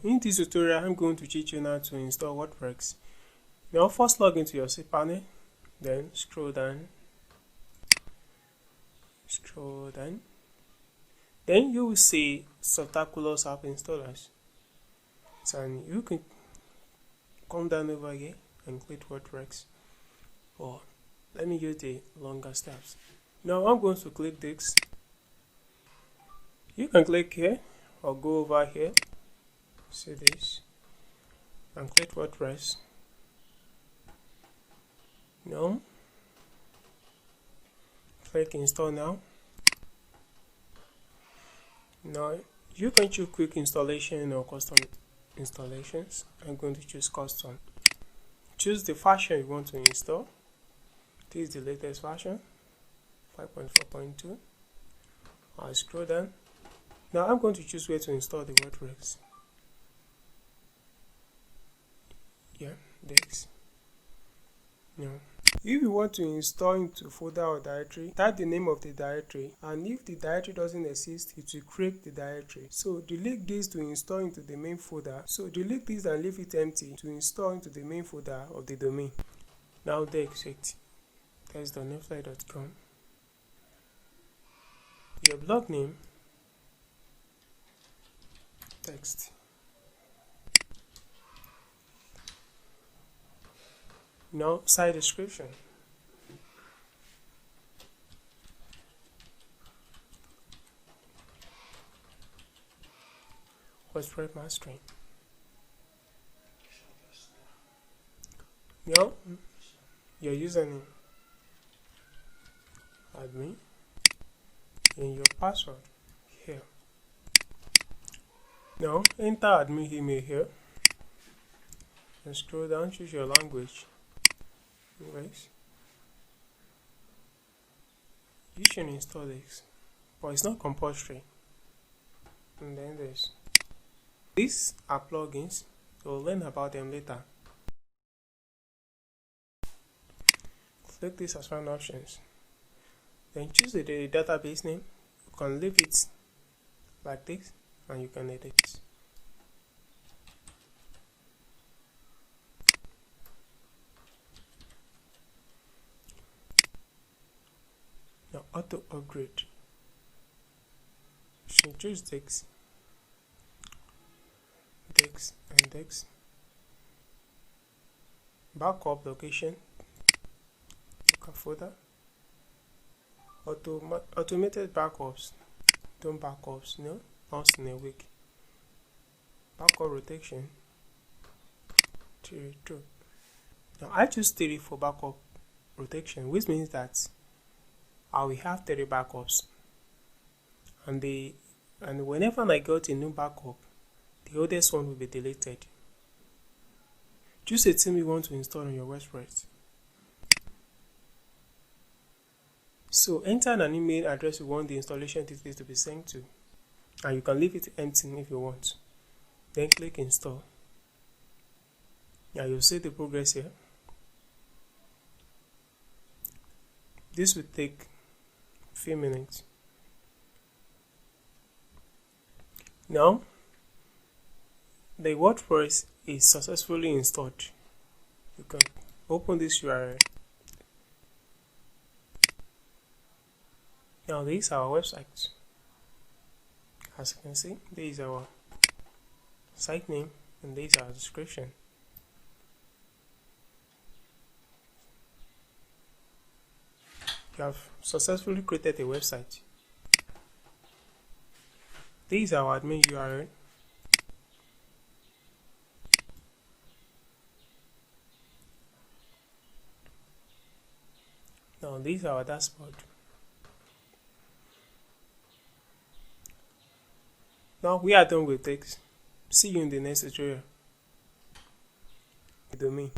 in this tutorial, I'm going to teach you how to install WordPress. Now, first log into your Cpanel, then scroll down, then you will see Softaculous app installers. And you can come down over here and click WordPress. Or let me use the longer steps. Now I'm going to click this. You can click here or go over here. See this and click WordPress. Now click install now. Now you can choose quick installation or custom installations. I'm going to choose custom. Choose the version you want to install. This is the latest version, 5.4.2. I'll scroll down. Now I'm going to choose where to install the WordPress. Yeah, this. Now, if you want to install into folder or directory, type the name of the directory, and if the directory doesn't exist, it will create the directory. So delete this to install into the main folder. So delete this and leave it empty to install into the main folder of the domain. Now exit test.netfly.com. Your blog name, text. Now site description. WordPress mastering. Now your username, admin, and your password here. Now enter admin email here and scroll down, choose your language. Anyways, you should install this, but it's not compulsory. And then these are plugins. We'll learn about them later. Click this as one options. Then choose the database name. You can leave it like this, and you can edit it. Now auto upgrade. You should choose Dex and Dex. Backup location, local folder. Automated backups. Don't backups, no, once in a week. Backup rotation, 32. Now I choose 30 for backup rotation, which means that I will have 30 backups, and whenever I got a new backup, the oldest one will be deleted. Choose a theme you want to install on your WordPress. So enter an email address you want the installation details to be sent to, and you can leave it empty if you want. Then click install. Now you'll see the progress here. This will take a few minutes. Now the WordPress is successfully installed. You can open this URL. Now this is our website. As you can see, this is our site name and this is our description. You have successfully created a website. This is our admin URL. Now this is our dashboard. Now we are done with this. See you in the next tutorial. The domain.